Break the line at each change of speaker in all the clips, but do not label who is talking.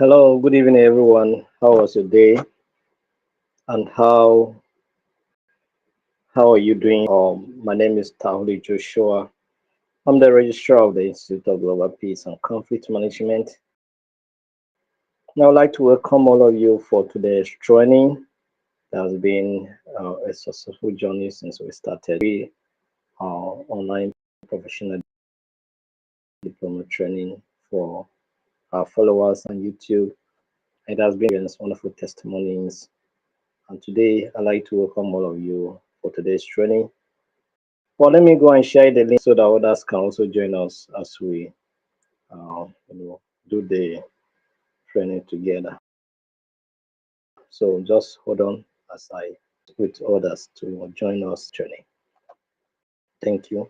Hello, good evening, everyone. How was your day? And how are you doing? My name is Tahuli Joshua. I'm the registrar of the Institute of Global Peace and Conflict Management. And I would like to welcome all of you for today's training. It has been a successful journey since we started online professional diploma training for our followers on YouTube. It has been wonderful testimonies. And today, I'd like to welcome all of you for today's training. Well, let me go and share the link so that others can also join us as we do the training together. So just hold on as I with others to join us training. Thank you.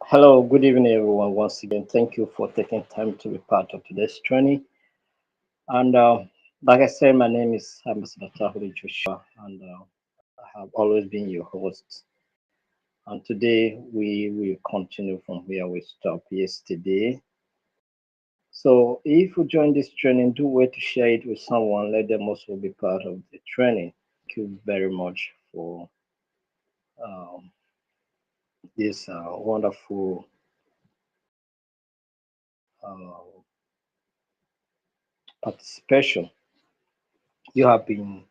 Hello, good evening, everyone. Once again, thank you for taking time to be part of today's training. And like I said, my name is Ambassador Tahuri Joshua, and I have always been your host. And today we will continue from where we stopped yesterday. So if you join this training, do wait to share it with someone. Let them also be part of the training. Thank you very much for um, this wonderful uh, participation. You have been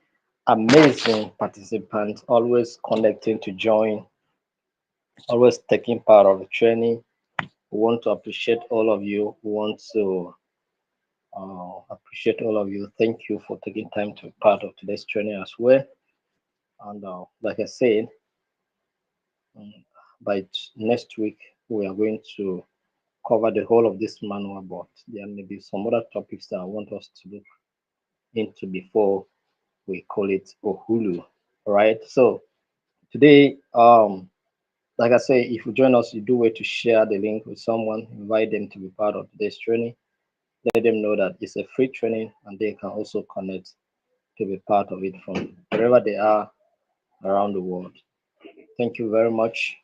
amazing participants, always connecting to join, always taking part of the training. We want to appreciate all of you. We want to appreciate all of you. Thank you for taking time to be part of today's training as well. And like I said, um, by next week, we are going to cover the whole of this manual, but there may be some other topics that I want us to look into before we call it Ohulu. All right. So today, Like I say, if you join us, you do way to share the link with someone, invite them to be part of today's training. Let them know that it's a free training and they can also connect to be part of it from wherever they are around the world. Thank you very much.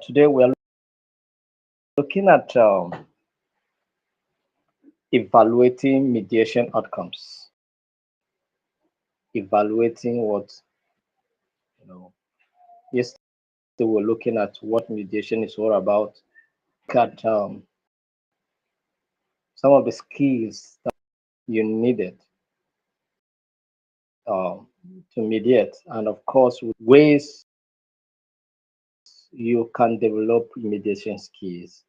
Today we are looking at evaluating mediation outcomes. Evaluating what, you know, yesterday we're looking at what mediation is all about. Look at some of the skills that you needed um, to mediate, and of course, ways you can develop mediation skills.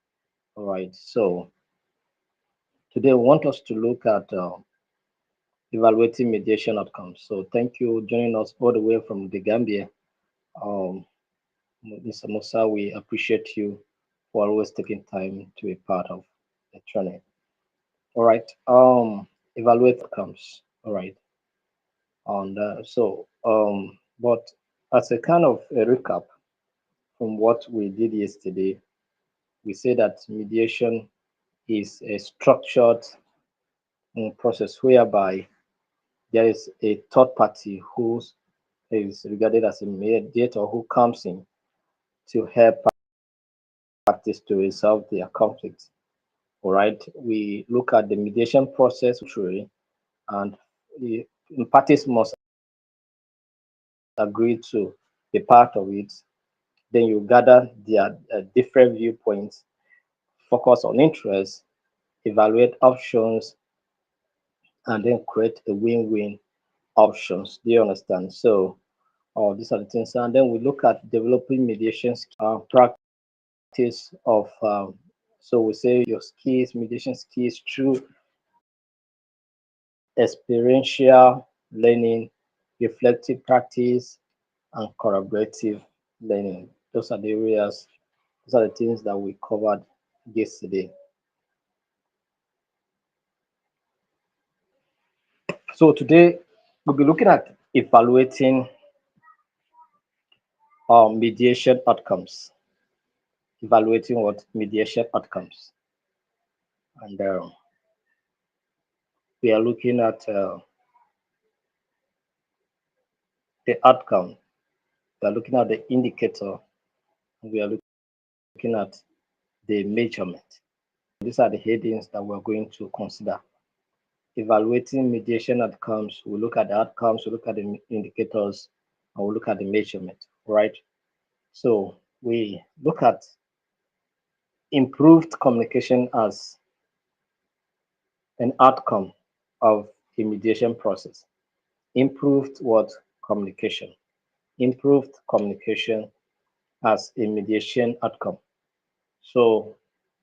All right. So today we want us to look at evaluating mediation outcomes. So thank you joining us all the way from the Gambia. Um, Mr. Musa, we appreciate you for always taking time to be part of the training. All right. Evaluate outcomes. All right. And but as a kind of a recap from what we did yesterday, we say that mediation is a structured process whereby there is a third party who is regarded as a mediator who comes in to help parties to resolve their conflicts. All right, we look at the mediation process truly, and the parties must agree to be part of it. Then you gather their different viewpoints, focus on interests, evaluate options, and then create a win-win options. Do you understand? So, these are the things. And then we look at developing mediation practice of, so we say your skills, mediation skills through experiential learning, reflective practice, and collaborative learning. Those are the areas, those are the things that we covered yesterday. So today we'll be looking at evaluating mediation outcomes. Evaluating what mediation outcomes, and we are looking at the outcome. We are looking at the indicator. And we are looking at the measurement. These are the headings that we're going to consider. Evaluating mediation outcomes, we look at the outcomes, we look at the indicators, and we look at the measurement, right? So we look at improved communication as an outcome of a mediation process. Improved what? Communication. Improved communication as a mediation outcome. So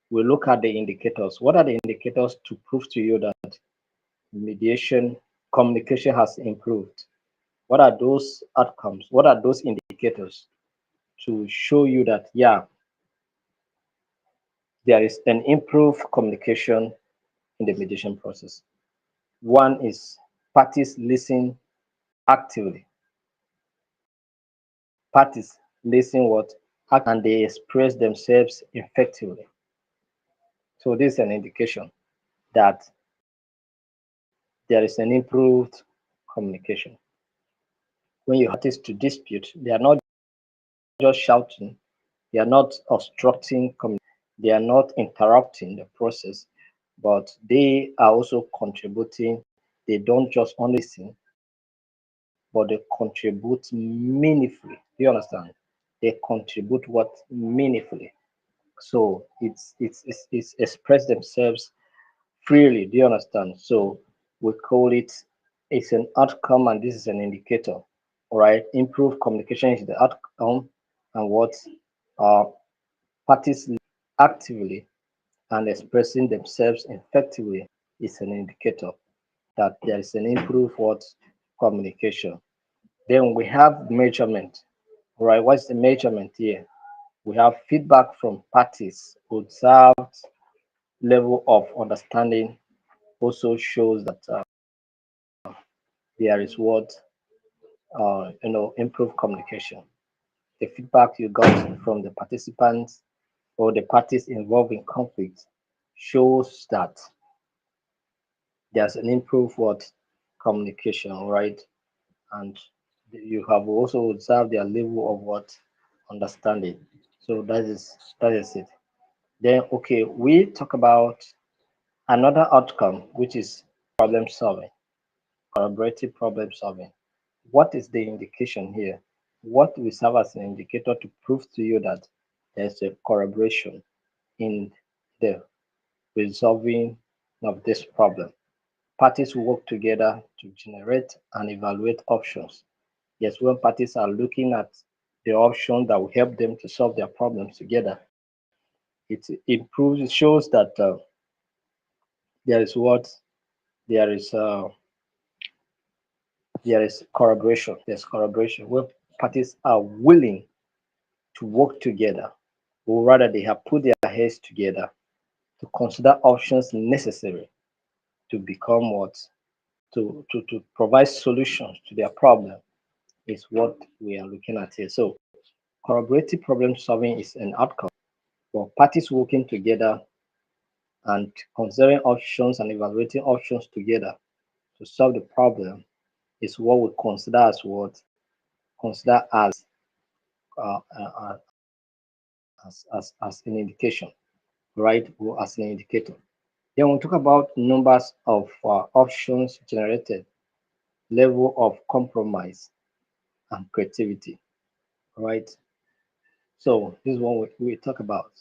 we look at the indicators. What are the indicators to prove to you that mediation communication has improved? What are those outcomes? What are those indicators to show you that, yeah, there is an improved communication in the mediation process? One is parties listen actively. Parties listen what? And they express themselves effectively. So this is an indication that there is an improved communication. When you parties to dispute, they are not just shouting, they are not obstructing, they are not interrupting the process, but they are also contributing. They don't just only listen, but they contribute meaningfully. Do you understand? They contribute what? Meaningfully. So it's express themselves freely. Do you understand? So we call it's an outcome, and this is an indicator. All right. Improved communication is the outcome, and what uh, parties actively and expressing themselves effectively is an indicator that there is an improved what? Communication. Then we have measurement. All right. What's the measurement here? We have feedback from parties. Observed level of understanding also shows that there is what improved communication. the feedback you got from the participants or the parties involved in conflict shows that there's an improved what communication, right? And you have also observed their level of what understanding. So that is it. Then okay, we talk about another outcome, which is problem solving, collaborative problem solving. What is the indication here? What will serve as an indicator to prove to you that there's a collaboration in the resolving of this problem? Parties work together to generate and evaluate options. Yes, when parties are looking at the option that will help them to solve their problems together, it improves, it shows that there is what there is there is collaboration. There's collaboration where parties are willing to work together, or rather they have put their heads together to consider options necessary to become what to provide solutions to their problem is what we are looking at here. So collaborative problem solving is an outcome for parties working together and considering options and evaluating options together to solve the problem is what we consider uh, uh, as an indication, right? Or as an indicator. Then we'll talk about numbers of options generated, level of compromise, and creativity, right? So this is what we talk about.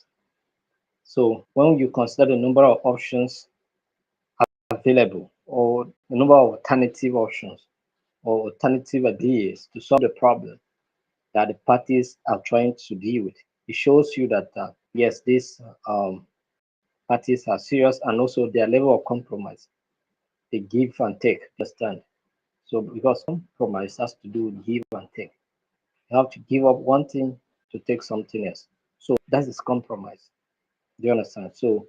So when you consider the number of options available or the number of alternative options or alternative ideas to solve the problem that the parties are trying to deal with, it shows you that yes, these parties are serious and also their level of compromise. They give and take, understand? So because compromise has to do with give and take. You have to give up one thing to take something else. So that is compromise. Do you understand? So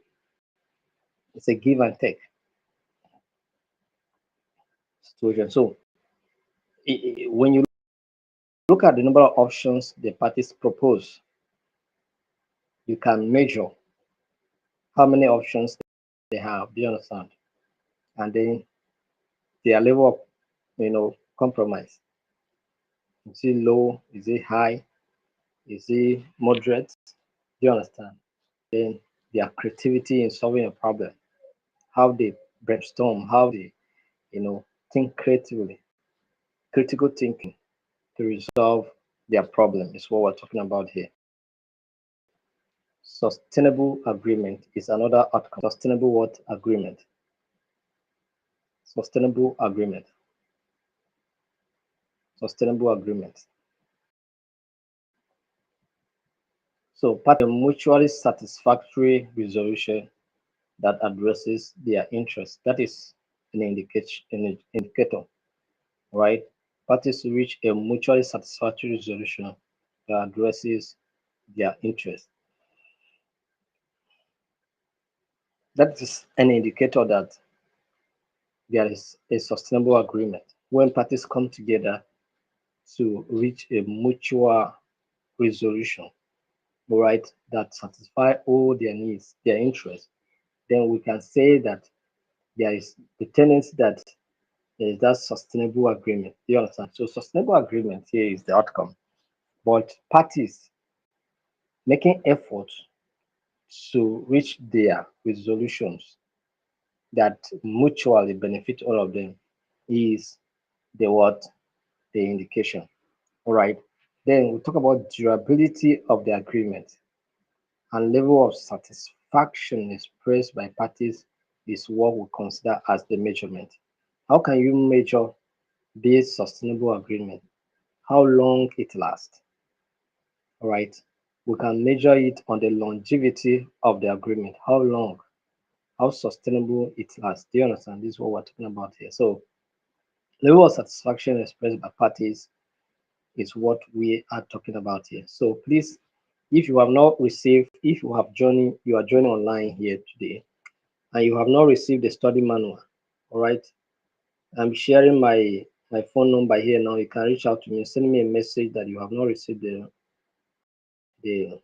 it's a give and take situation. So when you look at the number of options the parties propose, you can measure how many options they have. Do you understand? And then their level of compromise. Is it low? Is it high? Is it moderate? Do you understand? Then their creativity in solving a problem, how they brainstorm, how they think creatively, critical thinking to resolve their problem is what we're talking about here. Sustainable agreement is another outcome. Sustainable what agreement? Sustainable agreement. Sustainable agreement. So part of mutually satisfactory resolution that addresses their interests. That is an indicator, right? Parties reach a mutually satisfactory resolution that addresses their interests. That is an indicator that there is a sustainable agreement. When parties come together to reach a mutual resolution, right, that satisfy all their needs, their interests, then we can say that there is the tendency that there is that sustainable agreement. Do you understand? So sustainable agreement here is the outcome. But parties making efforts to reach their resolutions that mutually benefit all of them is the what? The indication. All right. Then we talk about durability of the agreement and level of satisfaction expressed by parties is what we consider as the measurement. How can you measure this sustainable agreement? How long it lasts? All right. We can measure it on the longevity of the agreement. How long? How sustainable it lasts. Do you understand? This is what we're talking about here. So level of satisfaction expressed by parties is what we are talking about here. So please, if you have not received, if you have joined, you are joining online here today, and you have not received the study manual, all right, I'm sharing my phone number here now. You can reach out to me, send me a message that you have not received the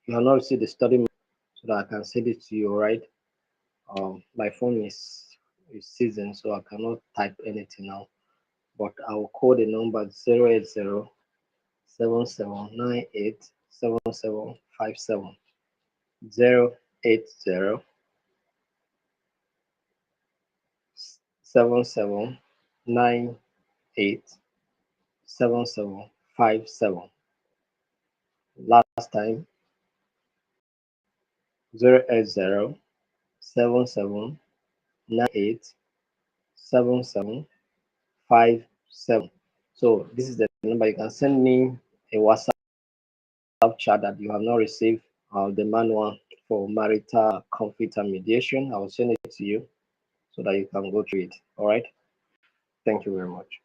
you have not received the study so that I can send it to you, right? My phone is seasoned, so I cannot type anything now. But I will call the number 08077987757. 08077987757. Last time, 08077987757. So this is the number. You can send me a WhatsApp chat that you have not received the manual for marital conflict and mediation. I will send it to you so that you can go through it. All right. Thank you very much.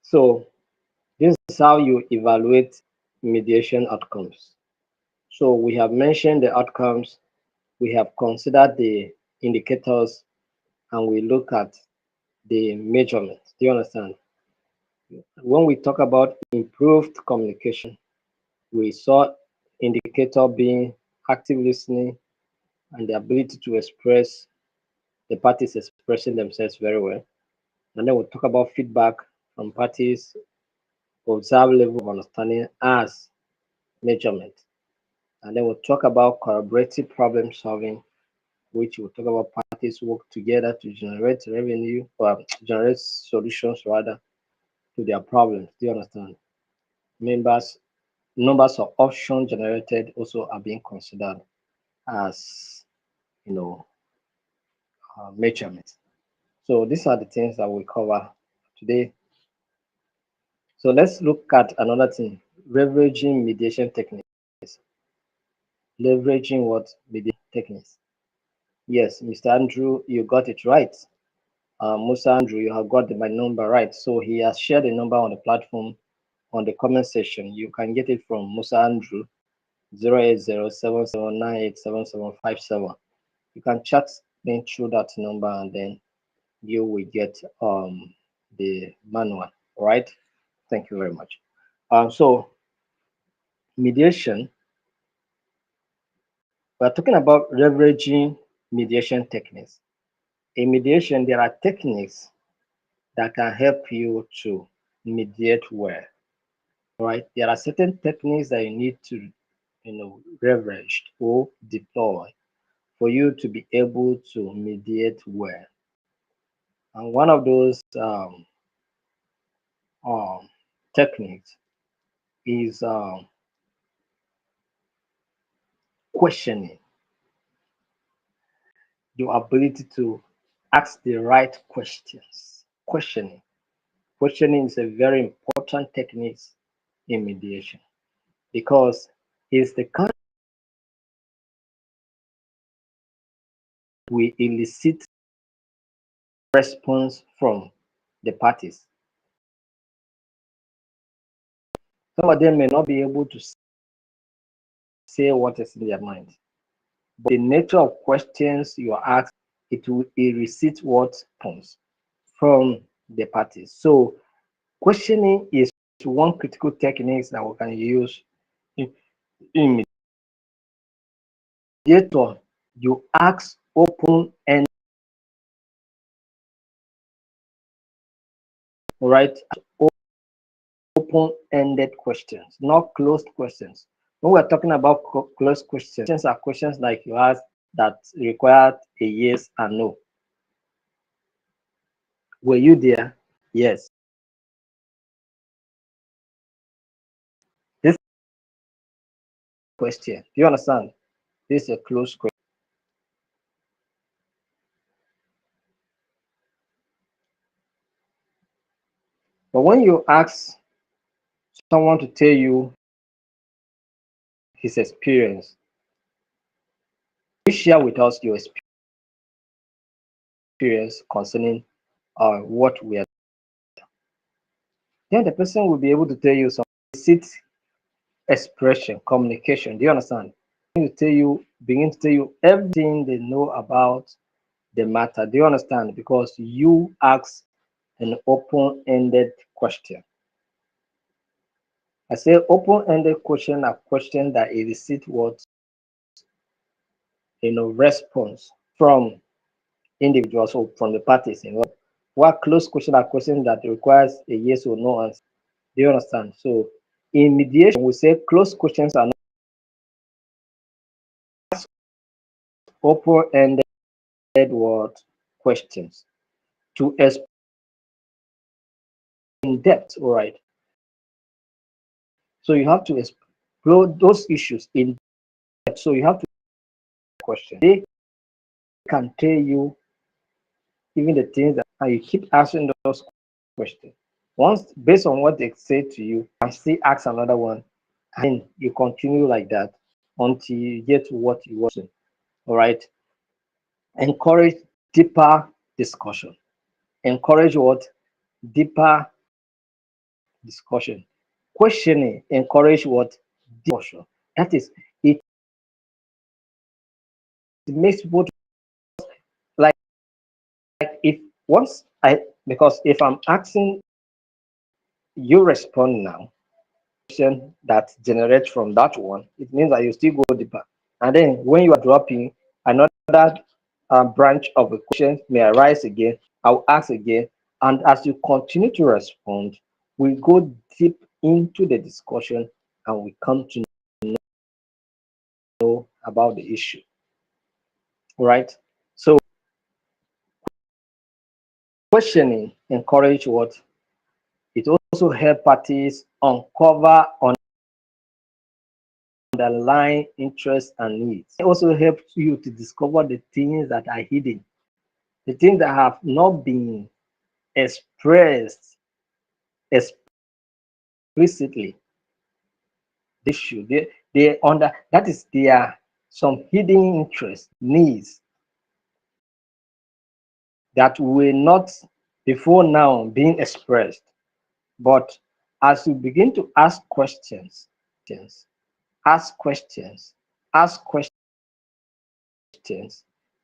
So this is how you evaluate mediation outcomes. So we have mentioned the outcomes, we have considered the indicators, and we look at the measurements. Do you understand? When we talk about improved communication, we saw indicator being active listening and the ability to express the parties expressing themselves very well. And then we'll talk about feedback from parties, observe level of understanding as measurement. And then we'll talk about collaborative problem solving, which will talk about parties work together to generate revenue or generate solutions rather to their problems. Do you understand? Members, numbers of options generated also are being considered as you know measurements. So these are the things that we cover today. So let's look at another thing: leveraging mediation techniques. Leveraging what mediation techniques? Yes, Mr. Andrew, you got it right. Musa Andrew, you have got my number right. So he has shared a number on the platform on the comment section. You can get it from Musa Andrew 08077987757. You can chat me through that number and then you will get the manual. All right. Thank you very much. So mediation, we're talking about leveraging mediation techniques. In mediation, there are techniques that can help you to mediate well. Right? There are certain techniques that you need to, leverage or deploy for you to be able to mediate well. And one of those um, techniques is questioning, your ability to ask the right questions. Questioning is a very important technique in mediation because it's the kind we elicit response from the parties. Some of them may not be able to say what is in their mind, but the nature of questions you are asked, it will elicit what comes from the parties. So questioning is one critical technique that we can use in mediator. You ask open and right open-ended questions, not closed questions. When we're talking about closed questions are questions like you ask that require a yes and no. Were you there? Yes. This question, do you understand? This is a closed question. But when you ask someone to tell you his experience, you share with us your experience concerning what we are. Then the person will be able to tell you some expression, communication. Do you understand? begin to tell you everything they know about the matter. Do you understand? Because you ask an open-ended question. I say open-ended question are questions that elicit what response from individuals or from the parties involved. What close question are questions that requires a yes or no answer. Do you understand? So in mediation, we say close questions are not open-ended word questions to explain in depth. All right. So you have to explore those issues in depth. So you have to question. They can tell you even the things that and you keep asking those questions. Once based on what they say to you, and still ask another one, and you continue like that until you get to what you want. All right. Encourage deeper discussion. Encourage what? Deeper discussion. Questioning encourage what? Discussion. That is, it makes people like if once I because if I'm asking you respond now question that generates from that one, it means that you still go deeper. And then when you are dropping another branch of a question may arise again, I'll ask again. And as you continue to respond, we go deep into the discussion and we come to know about the issue. Right? So questioning encourage what? It also helps parties uncover underlying interests and needs. It also helps you to discover the things that are hidden, the things that have not been expressed explicitly. Issue they under that is there some hidden interest needs that were not before now being expressed. But as you begin to ask questions, ask questions, ask questions,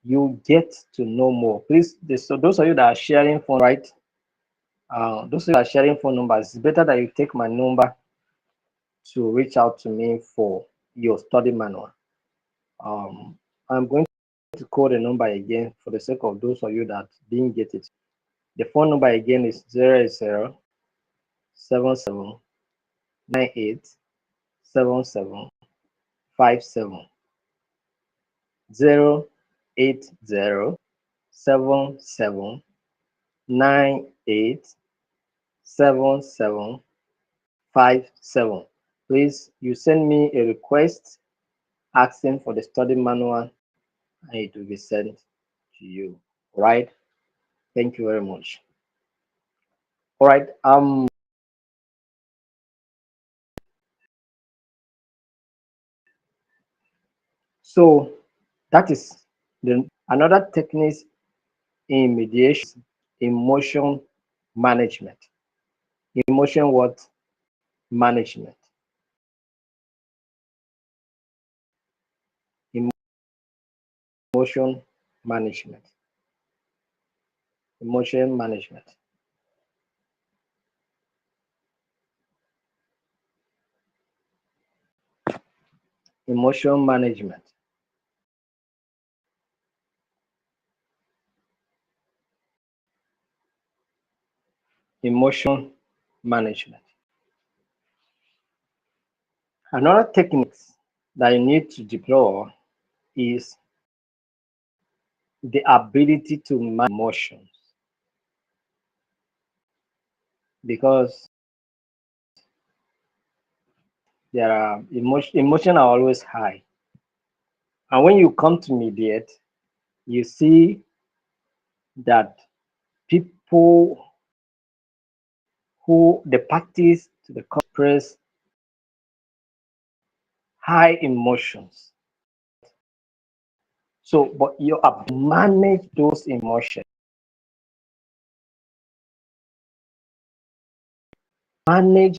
you get to know more. Please, so those of you that are sharing phone, right? Those of you that are sharing phone numbers, it's better that you take my number to reach out to me for your study manual. I'm going to call the number again for the sake of those of you that didn't get it. The phone number again is 08077987757. 08077987757. Please, you send me a request asking for the study manual and it will be sent to you. All right. Thank you very much. All right. So that is the another technique in mediation, emotion management. Emotion what? Management. Emotion management. Emotion management. Emotion management. Emotion management. Another technique that you need to deploy is the ability to manage emotions, because there are emotion are always high, and when you come to mediate, you see that people who the parties to the express high emotions. So, but you have to manage those emotions. Manage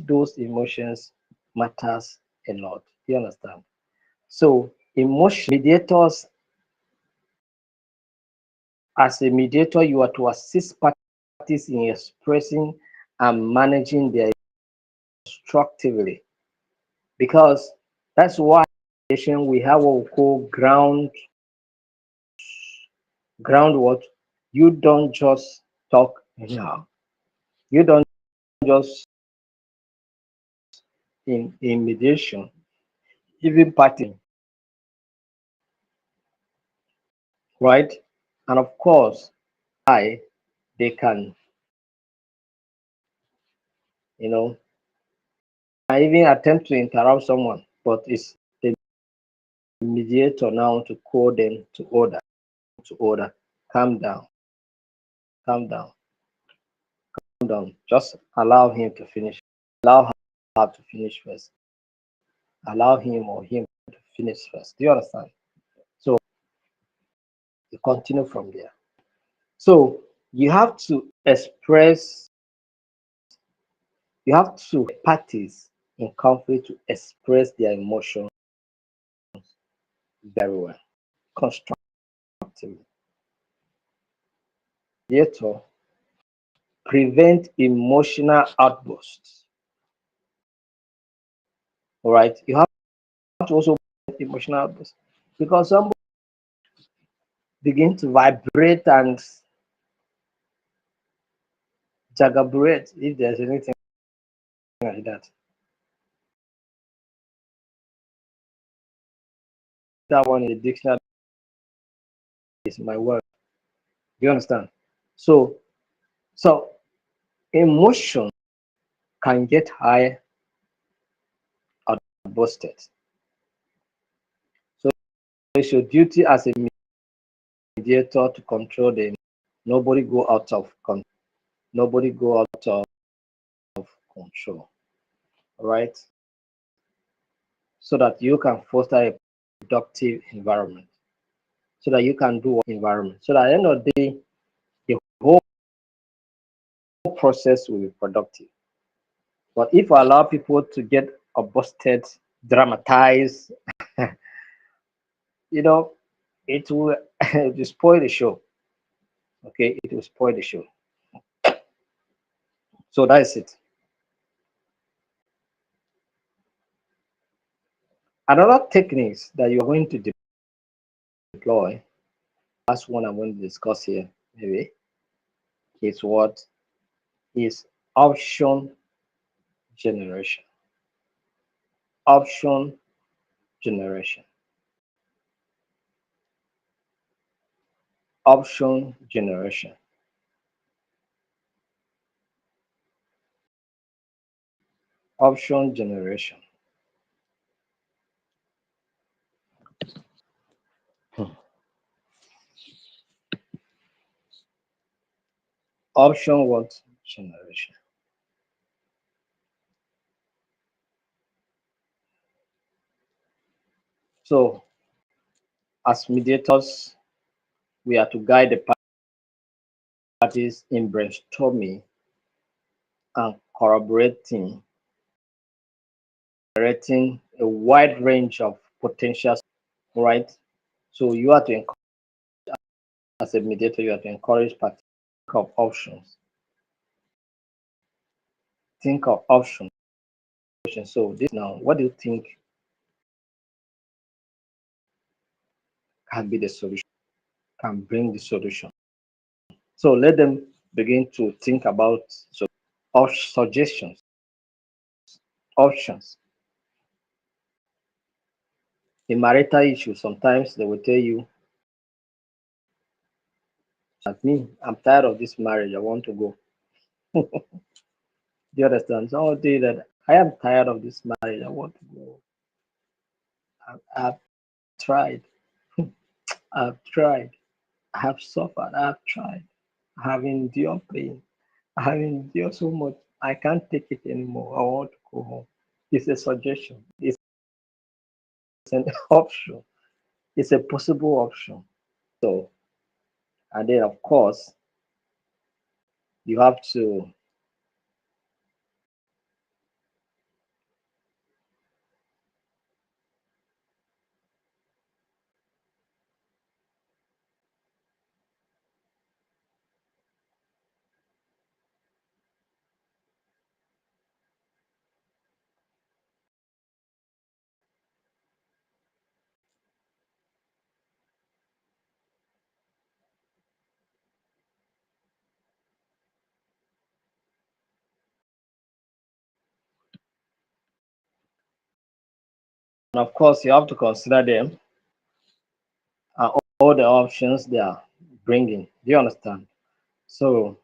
those emotions matters a lot. You understand? So emotion mediators, as a mediator, you are to assist parties in expressing and managing their constructively, because that's why we have what we call ground what. You don't just talk anyhow. You don't just in mediation, even party, right? And of course, they can, you know, I even attempt to interrupt someone, but it's the mediator now to call them to order. Calm down, calm down, calm down. Just allow him to finish. Allow her to finish first. Allow him or him to finish first. Do you understand? So you continue from there. So you have to express, you have to parties in conflict to express their emotions very well, constructively. Mediator prevent emotional outbursts. All right, you have to also prevent emotional outbursts, because some begin to vibrate and jagabrate, if there's anything like that. That one in the dictionary is my word. Do you understand? So, so emotion can get high or boosted. So it's your duty as a mediator to control them. Nobody go out of control. Nobody go out of control. All right. So that you can foster a productive environment. So that you can do environment. So that at the end of the day, the whole process will be productive. But if we allow people to get busted, dramatized, you know, it will, it will spoil the show. Okay, it will spoil the show. So that's it. Another techniques that you're going to deploy, last one I'm going to discuss here, maybe, is what is option generation. Option generation. Option generation. Option generation. Option what generation. So as mediators, we are to guide the parties in brainstorming and corroborating, generating a wide range of potentials, right? So you are to encourage, as a mediator, you have to encourage parties to think of options. Think of options. So this now, what do you think can be the solution? Can bring the solution. So let them begin to think about suggestions, options. In marital issue, sometimes they will tell you that me, I'm tired of this marriage, I want to go. Do you understand? Some will tell you that I am tired of this marriage, I want to go. I've tried, I've tried, I have suffered, I've tried, I have endured pain, I have endured so much, I can't take it anymore, I want to go home. It's a suggestion, it's an option, it's a possible option. So, and then of course, you have to of course, you have to consider them and all the options they are bringing. Do you understand? So,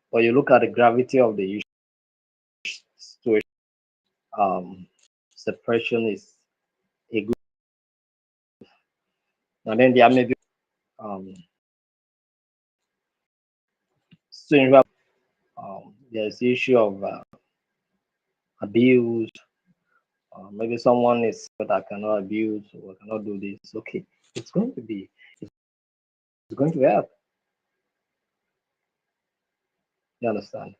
when you look at the gravity of the situation, um, separation is a good. And then there may be so there's the issue of abuse. Maybe someone is but I cannot abuse or I cannot do this. Okay, it's going to be it's going to help. You understand?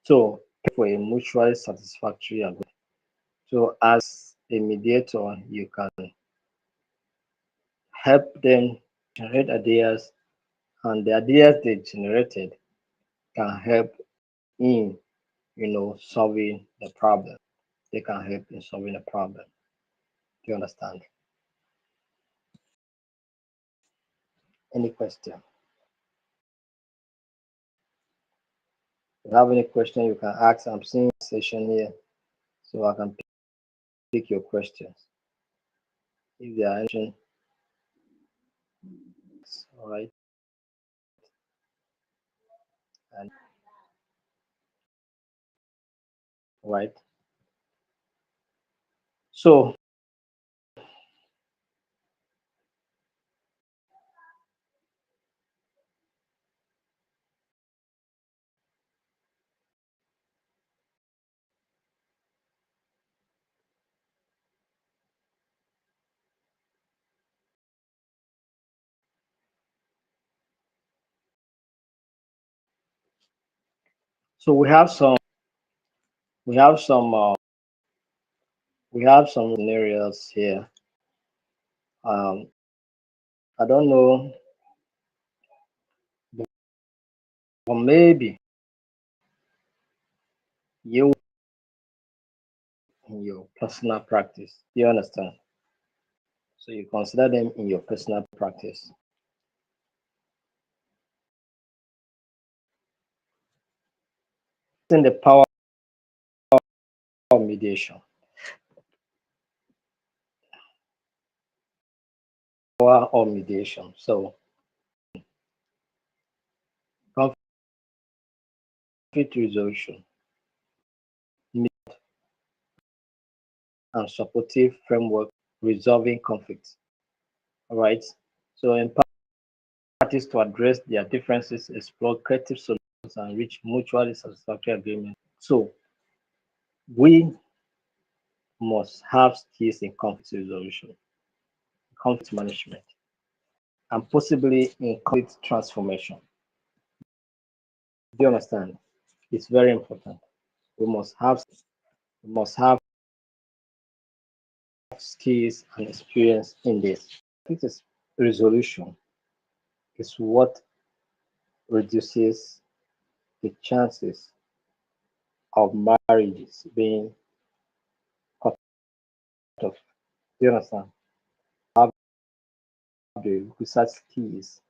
So for a mutually satisfactory agreement. So as a mediator, you can help them generate ideas, and the ideas they generated can help in solving the problem. They can help in solving the problem. Do you understand? Any question? If you have any question, you can ask. I'm seeing a session here, so I can pick your questions. If there are any, all right. And right. So so we have some scenarios here. Um, I don't know, but maybe you in your personal practice. Do you understand? So you consider them in your personal practice. In the power of mediation. Power of mediation. So conflict resolution and supportive framework resolving conflicts. All right. So in parties to address their differences, explore creative solutions, and reach mutually satisfactory agreement. So we must have skills in conflict resolution, conflict management, and possibly in conflict transformation. Do you understand? It's very important. We must have skills and experience in this. Conflict resolution is what reduces the chances of marriages being cut off. Do you understand? Have the research skills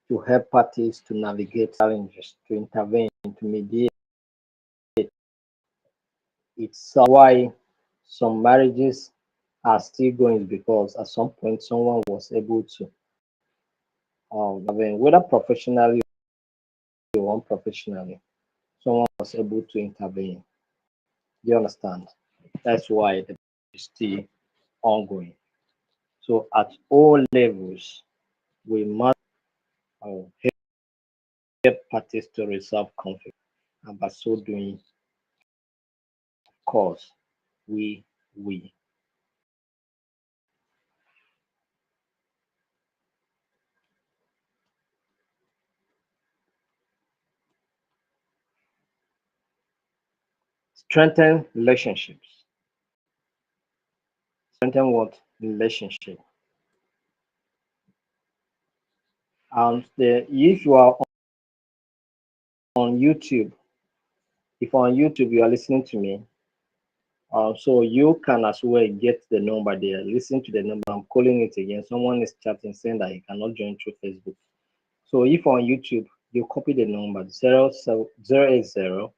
to help parties to navigate challenges, to intervene, to mediate. It's why some marriages are still going because at some point someone was able to, whether professionally or unprofessionally, someone was able to intervene. Do you understand? That's why the is still ongoing. So at all levels, we must help parties to resolve conflict, and by so doing, of course, we strengthen relationships. Strengthen what relationship? And if you are on YouTube, if on YouTube you are listening to me, so you can as well get the number there. Listen to the number. I'm calling it again. Someone is chatting saying that he cannot join through Facebook. So if on YouTube you copy the number 080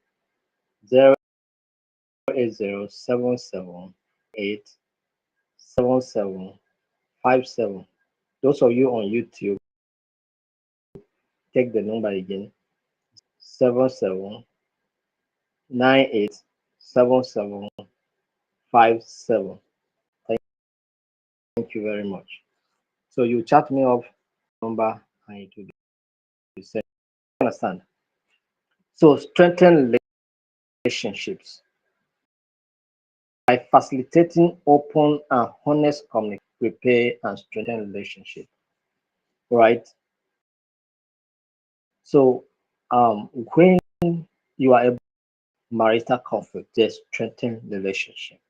08077 87757. Those of you on YouTube, take the number again: 77987757. Thank you very much. So you chat me up number and it will be sent. Understand? So strengthen relationships by facilitating open and honest communication, repair and strengthen relationship. Right? So when you are able to marital conflict, just strengthen relationships.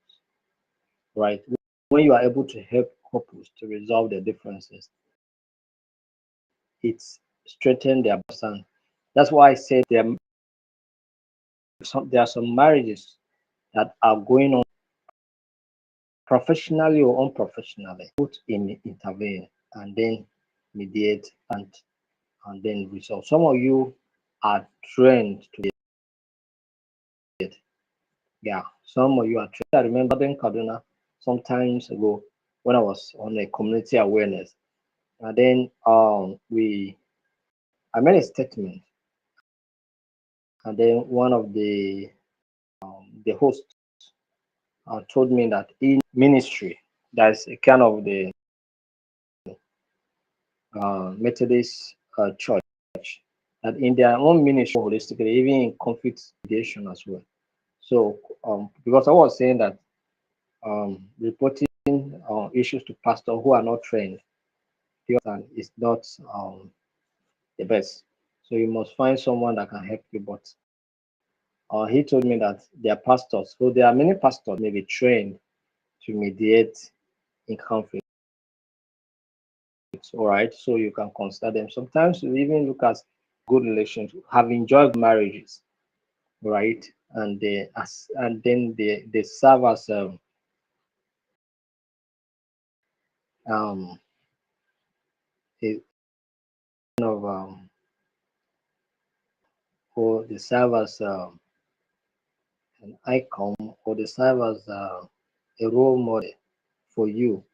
Right? When you are able to help couples to resolve their differences, it's strengthen their bond. That's why I said there are some marriages that are going on professionally or unprofessionally, both intervene and then mediate and then resolve. Some of you are trained to mediate. Yeah, some of you are trained. I remember in Kaduna some times ago when I was on a community awareness, and then I made a statement, and then one of the hosts told me that in ministry, that's a kind of the Methodist church, that in their own ministry holistically, even in conflict mediation as well. So because I was saying that reporting issues to pastors who are not trained is not the best. So you must find someone that can help you. But he told me that their pastors, so there are many pastors may be trained to mediate in conflict. All right, so you can consider them. Sometimes you even look at good relations, have enjoyed marriages, right? And then they serve as um a kind of or they serve as an icon, or they serve as a role model for you.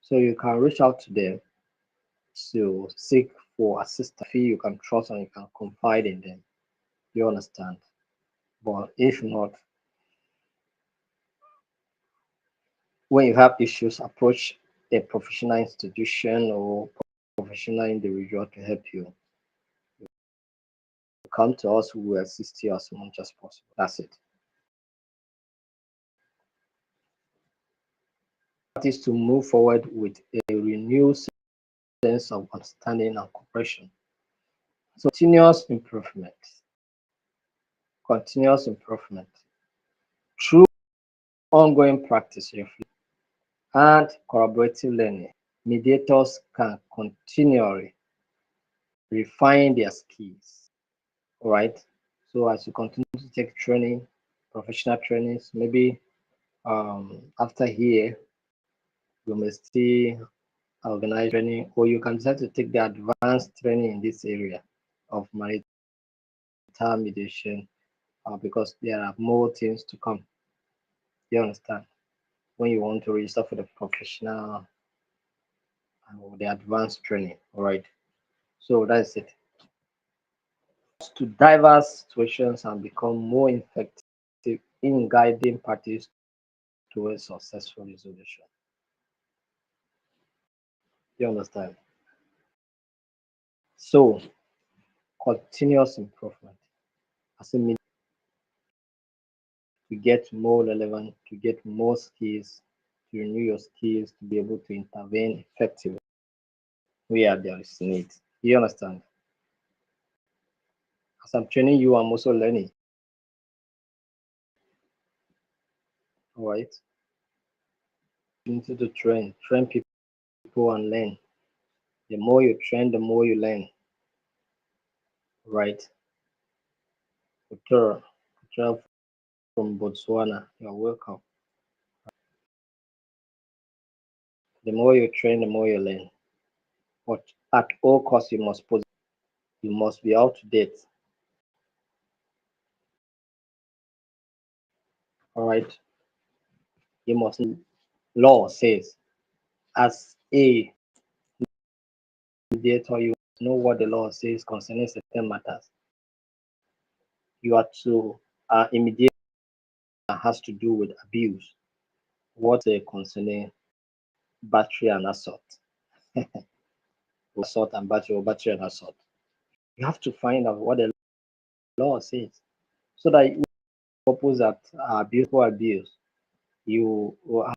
So you can reach out to them to seek for assistance. You can trust and you can confide in them. You understand? But if not, when you have issues, approach a professional institution or professional individual to help you. Come to us, we will assist you as much as possible. That's it. That is to move forward with a renewed sense of understanding and cooperation. So continuous improvement through ongoing practice and collaborative learning. Mediators can continually refine their skills. All right. So as you continue to take training, professional trainings, maybe after here, you may still organize training, or you can decide to take the advanced training in this area of marital mediation, because there are more things to come. You understand? When you want to register for the professional or the advanced training, all right? So that's it. To diverse situations and become more effective in guiding parties towards successful resolution. You understand? So, continuous improvement as a means to get more relevant, to get more skills, to renew your skills, to be able to intervene effectively where there is need. You understand? As I'm training you, I'm also learning. All right? You need to train people and learn. The more you train, the more you learn. Right? Kutura from Botswana, you're welcome. The more you train, the more you learn. But at all costs, you must be up to date. All right. You must law says as a mediator, you know what the law says concerning certain matters. You are to a mediator has to do with abuse. What concerning battery and assault, assault and battery, or battery and assault. You have to find out what the law says, so that you purpose that abuse or abuse, you will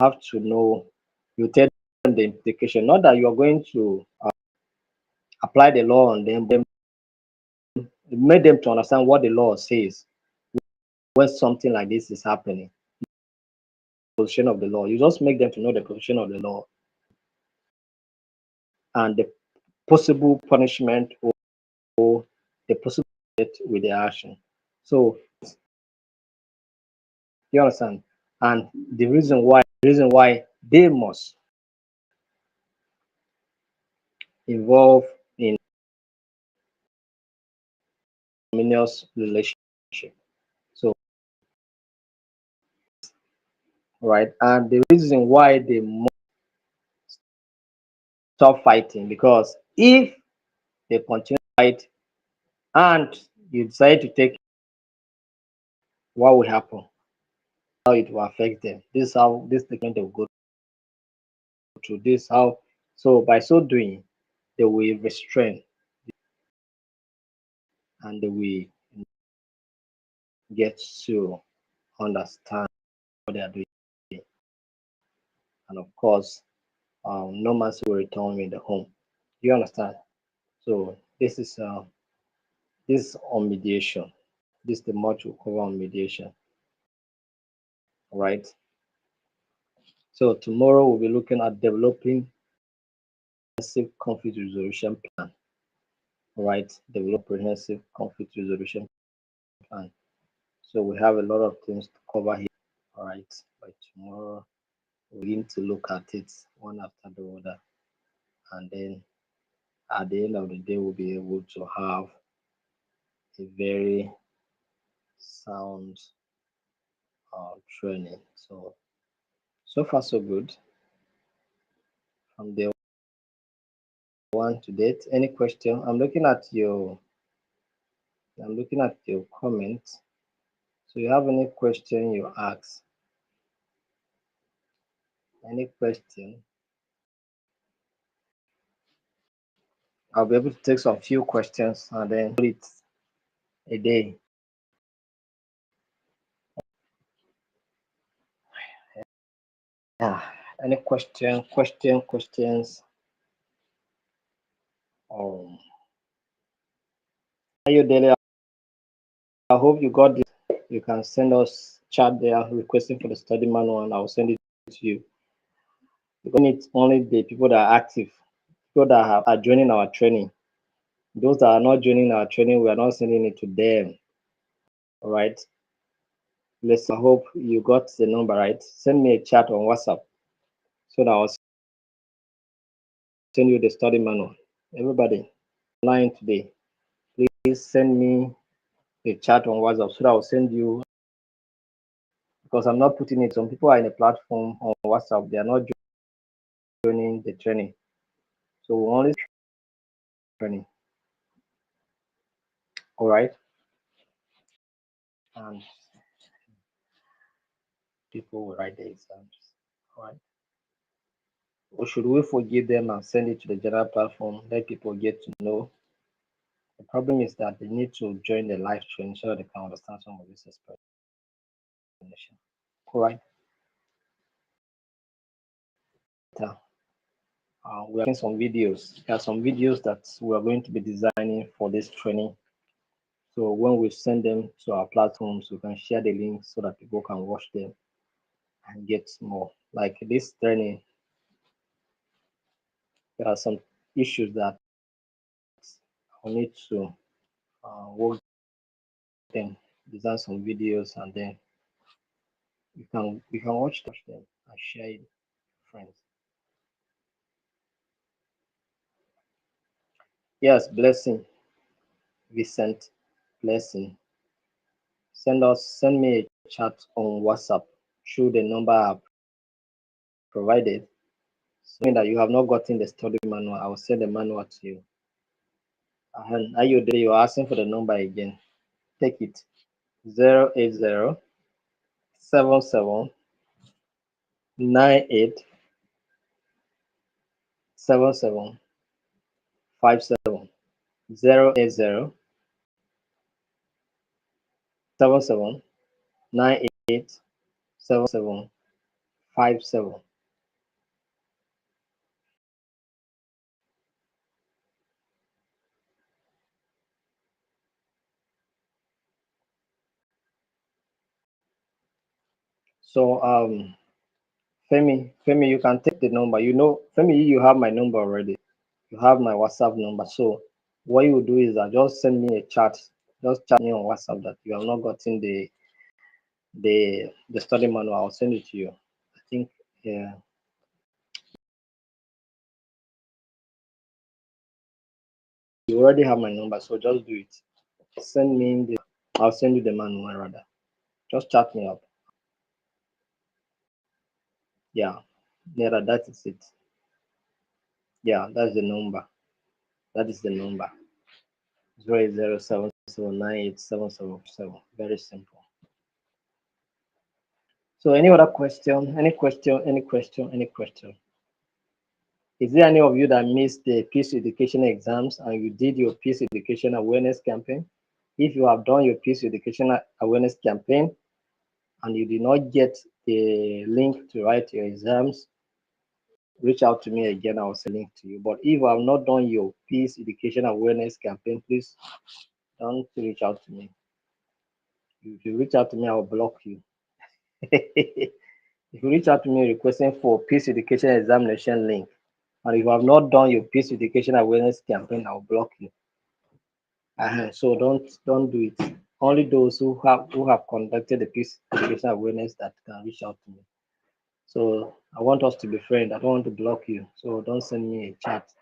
have to know. You tell them the implication, not that you are going to apply the law on them, but make them to understand what the law says when something like this is happening. Position of the law. You just make them to know the position of the law and the possible punishment or the possible with the action. So you understand? And the reason why they must involve in harmonious relationship. So right, and the reason why they must stop fighting, because if they continue to fight and you decide to take, what will happen? How it will affect them. This is how this treatment will go through. This how, so by so doing, they will restrain and they will get to understand what they are doing. And of course, normalcy will return in the home. You understand? So this is on mediation. This is the module cover on mediation. All right. So tomorrow we'll be looking at developing comprehensive conflict resolution plan. All right, develop comprehensive conflict resolution plan. So we have a lot of things to cover here. All right, by tomorrow we're going to look at it one after the other, and then at the end of the day we'll be able to have a very sound training. So far so good from day one to date. Any question? I'm looking at your comments. So you have any question you ask? Any question? I'll be able to take some few questions and then put it a day. Yeah. Any questions? Are you daily? I hope you got this. You can send us chat there requesting for the study manual, and I'll send it to you. Because it's only the people that are active, people that are joining our training. Those that are not joining our training, we are not sending it to them. All right. Let's. I hope you got the number right. Send me a chat on WhatsApp so that I'll send you the study manual. Everybody online today, please send me a chat on WhatsApp so that I'll send you, because I'm not putting it. Some people are in a platform on WhatsApp, they are not joining the training. So we only training. All right. And people will write the exams. All right. Or should we forgive them and send it to the general platform, let people get to know? The problem is that they need to join the live training so that they can understand some of this explanation. All right. We are making some videos. There are some videos that we are going to be designing for this training. So when we send them to our platforms, we can share the links so that people can watch them and get more. Like this training, there are some issues that I need to work them, design some videos, and then you can watch them and share it with friends. Yes, blessing, Vincent, blessing. Send me a chat on WhatsApp through the number I provided. So mean that you have not gotten the study manual, I will send the manual to you. And are you there? You're asking for the number again. Take it. 080 77 98 77 57. 080 77 98 77 57. So Femi, you can take the number. You know, Femi, you have my number already. You have my WhatsApp number. So what you will do is that just send me a chat. Just chat me on WhatsApp that you have not gotten the study manual. I'll send it to you. I think yeah. You already have my number, so just do it. Send me the I'll send you the manual rather. Just chat me up. Yeah. Yeah, that is it. Yeah, that's the number. That is the number. 080779877. Very simple. So any other question? Any question? Any question? Any question? Is there any of you that missed the peace education exams and you did your peace education awareness campaign? If you have done your peace education awareness campaign and you did not get the link to write your exams, reach out to me again. I will send a link to you. But if you have not done your peace education awareness campaign, please don't reach out to me. If you reach out to me, I will block you. If you reach out to me requesting for peace education examination link, and if you have not done your peace education awareness campaign, I'll block you. So don't do it. Only those who have conducted the peace education awareness that can reach out to me. So I want us to be friends. I don't want to block you. So don't send me a chat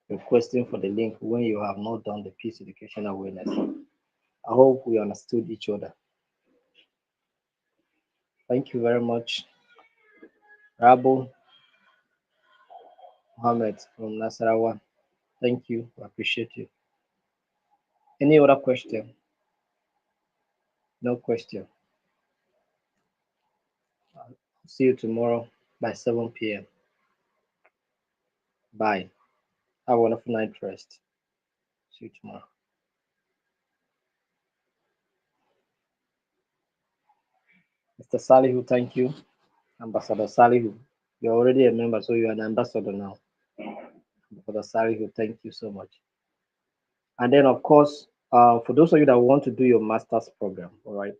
requesting for the link when you have not done the peace education awareness. I hope we understood each other. Thank you very much, Rabu Mohammed from Nasarawa. Thank you. I appreciate you. Any other question? No question. See you tomorrow by 7 p.m. Bye. Have a wonderful night rest. See you tomorrow. Mr. Salihu, thank you. Ambassador Salihu, you're already a member, so you're an ambassador now. Ambassador Salihu, thank you so much. And then, of course, for those of you that want to do your master's program, all right,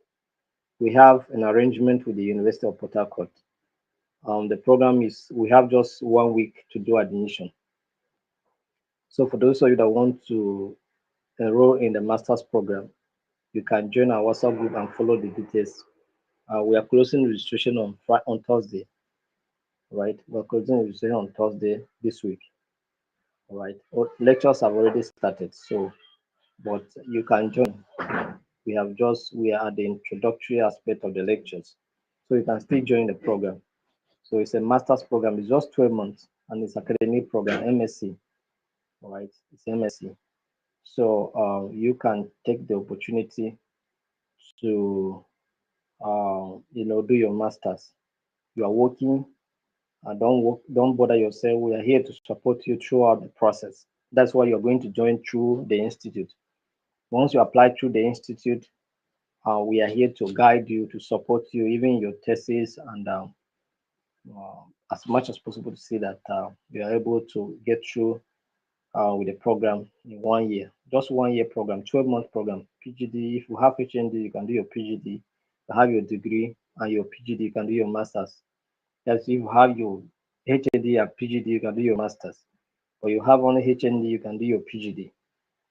we have an arrangement with the University of Port Harcourt. The program is we have just 1 week to do admission. So for those of you that want to enroll in the master's program, you can join our WhatsApp group and follow the details. We are closing registration on Thursday, right? We're closing registration on Thursday this week, right? Lectures have already started, so but you can join. We are at the introductory aspect of the lectures, so you can still join the program. So it's a master's program. It's just 12 months, and it's academic program, MSc, right? It's MSc. So you can take the opportunity to do your masters. You are working, don't bother yourself. We are here to support you throughout the process. That's why you're going to join through the institute. Once you apply through the institute, we are here to guide you, to support you, even your thesis, and as much as possible to see that you are able to get through with the program in 1 year. Just 1 year program, 12-month program. PGD, if you have HND, you can do your PGD. You have your degree and your PGD, you can do your master's. Yes, if you have your HND and PGD, you can do your master's. Or you have only HND, you can do your PGD.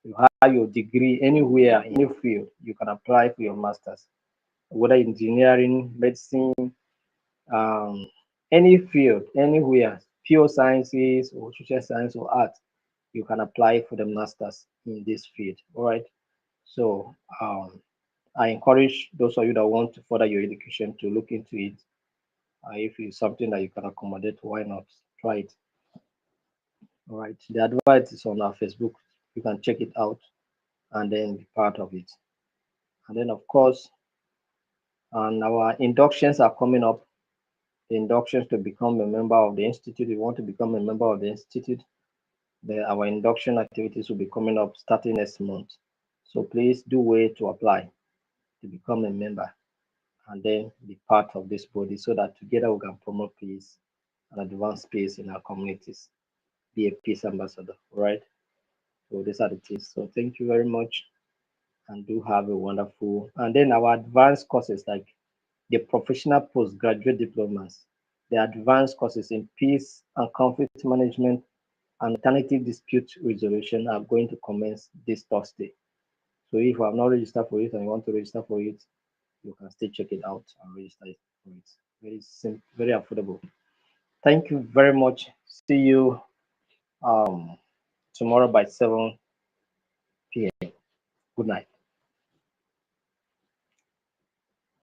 You have your degree anywhere, in any field, you can apply for your master's. Whether engineering, medicine, um, any field, anywhere, pure sciences or social science or art, you can apply for the masters in this field. All right. So I encourage those of you that want to further your education to look into it. If it's something that you can accommodate, why not try it? All right. The advice is on our Facebook. You can check it out and then be part of it. And then, of course, and our inductions are coming up. The inductions to become a member of the institute. If you want to become a member of the institute, our induction activities will be coming up starting next month. So please do wait to apply to become a member and then be part of this body so that together we can promote peace and advance peace in our communities. Be a peace ambassador, right? So these are the things. So thank you very much and do have a wonderful. And then our advanced courses like the professional postgraduate diplomas, the advanced courses in peace and conflict management and alternative dispute resolution are going to commence this Thursday. So if you have not registered for it and you want to register for it, you can still check it out and register for it. Very simple, very affordable. Thank you very much. See you tomorrow by 7 p.m. Good night.